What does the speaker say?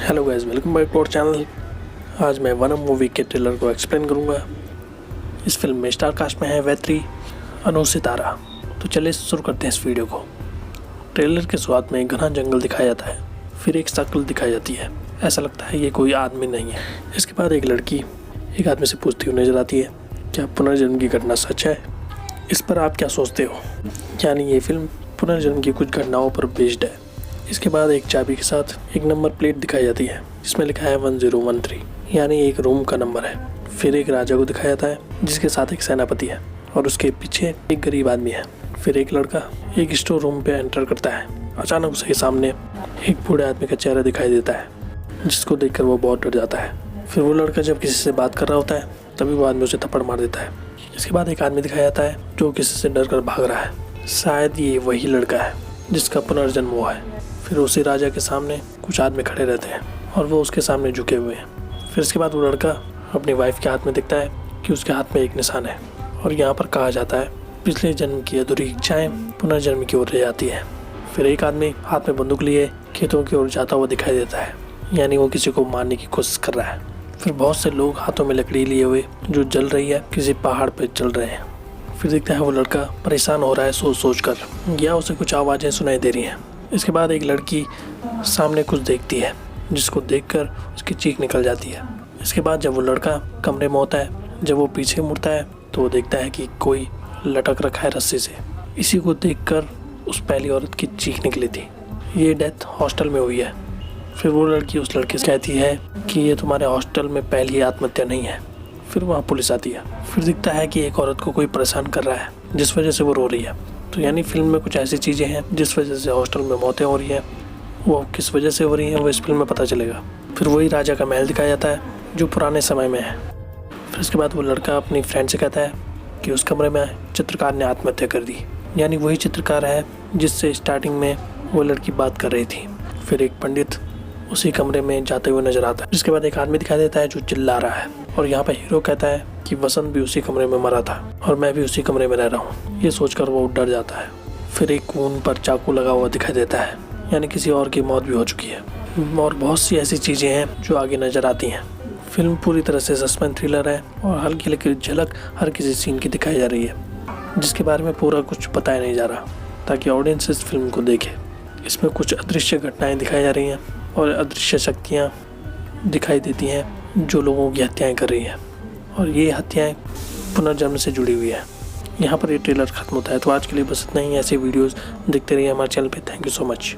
Hello guys, welcome back to our channel. आज मैं Vanam movie के ट्रेलर को एक्सप्लेन करूंगा। इस फिल्म में स्टार कास्ट में है वैत्री, अनु सितारा। तो चलिए शुरू करते हैं इस वीडियो को। ट्रेलर के शुरुआत में एक घना जंगल दिखाया जाता है, फिर एक शक्ल दिखाई जाती है। ऐसा लगता है ये कोई आदमी नहीं है। इसके बाद एक लड़की एक आदमी से पूछती हुई नजर आती है, क्या पुनर्जन्म की घटना सच है? इस पर आप क्या सोचते हो? यानी ये फिल्म पुनर्जन्म की कुछ घटनाओं पर बेस्ड है। इसके बाद एक चाबी के साथ एक नंबर प्लेट दिखाई जाती है जिसमें लिखा है 1013, यानी एक रूम का नंबर है। फिर एक राजा को दिखाया जाता है जिसके साथ एक सेनापति है और उसके पीछे एक गरीब आदमी है। फिर एक लड़का एक स्टोर रूम पे एंटर करता है। अचानक उसके सामने एक बूढ़े आदमी का चेहरा दिखाई देता है जिसको देखकर वो बहुत डर जाता है। फिर वो लड़का जब किसी से बात कर रहा होता है तभी वो आदमी उसे थप्पड़ मार देता है। इसके बाद एक आदमी दिखाया जाता है जो किसी से डर कर भाग रहा है। शायद ये वही लड़का है जिसका पुनर्जन्म हुआ है। फिर उसी राजा के सामने कुछ आदमी खड़े रहते हैं और वो उसके सामने झुके हुए हैं। फिर इसके बाद वो लड़का अपनी वाइफ के हाथ में देखता है कि उसके हाथ में एक निशान है और यहाँ पर कहा जाता है पिछले जन्म की अधूरी इच्छाएं पुनर्जन्म की ओर ले जाती है। फिर एक आदमी हाथ में बंदूक लिए खेतों की ओर जाता हुआ दिखाई देता है, यानी वो किसी को मारने की कोशिश कर रहा है। फिर बहुत से लोग हाथों में लकड़ी लिए हुए जो जल रही है किसी पहाड़ पर चल रहे हैं। फिर दिखता है वो लड़का परेशान हो रहा है सोच सोच कर, या उसे कुछ आवाज़ें सुनाई दे रही हैं। इसके बाद एक लड़की सामने कुछ देखती है जिसको देखकर उसकी चीख निकल जाती है। इसके बाद जब वो लड़का कमरे में होता है, जब वो पीछे मुड़ता है तो वो देखता है कि कोई लटक रखा है रस्सी से। इसी को देखकर उस पहली औरत की चीख निकली थी। ये डेथ हॉस्टल में हुई है। फिर वो लड़की उस लड़के से कहती है कि ये तुम्हारे हॉस्टल में पहली आत्महत्या नहीं है। फिर वहाँ पुलिस आती है। फिर दिखता है कि एक औरत को कोई परेशान कर रहा है जिस वजह से वो रो रही है। तो यानी फिल्म में कुछ ऐसी चीज़ें हैं जिस वजह से हॉस्टल में मौतें हो रही हैं। वो किस वजह से हो रही हैं वो इस फिल्म में पता चलेगा। फिर वही राजा का महल दिखाया जाता है जो पुराने समय में है। फिर इसके बाद वो लड़का अपनी फ्रेंड से कहता है कि उस कमरे में चित्रकार ने आत्महत्या कर दी, यानी वही चित्रकार है जिससे स्टार्टिंग में वो लड़की बात कर रही थी। फिर एक पंडित उसी कमरे में जाते हुए नजर आता है। जिसके बाद एक आदमी दिखाई देता है जो चिल्ला रहा है और यहाँ पे हीरो कहता है कि वसंत भी उसी कमरे में मरा था और मैं भी उसी कमरे में रह रहा हूँ। ये सोचकर वो डर जाता है। फिर एक खून पर चाकू लगा हुआ दिखाई देता है, यानी किसी और की मौत भी हो चुकी है। और बहुत सी ऐसी चीज़ें हैं जो आगे नजर आती हैं। फिल्म पूरी तरह से सस्पेंस थ्रिलर है और हल्की हल्की झलक हर किसी सीन की दिखाई जा रही है जिसके बारे में पूरा कुछ बताया नहीं जा रहा ताकि ऑडियंस इस फिल्म को देखे। इसमें कुछ अदृश्य घटनाएं दिखाई जा रही हैं और अदृश्य शक्तियाँ दिखाई देती हैं जो लोगों की हत्याएं कर रही हैं, और ये हत्याएं पुनर्जन्म से जुड़ी हुई है। यहाँ पर ये ट्रेलर खत्म होता है। तो आज के लिए बस इतना ही। ऐसे वीडियोस देखते रहिए हमारे चैनल पे। Thank you so much.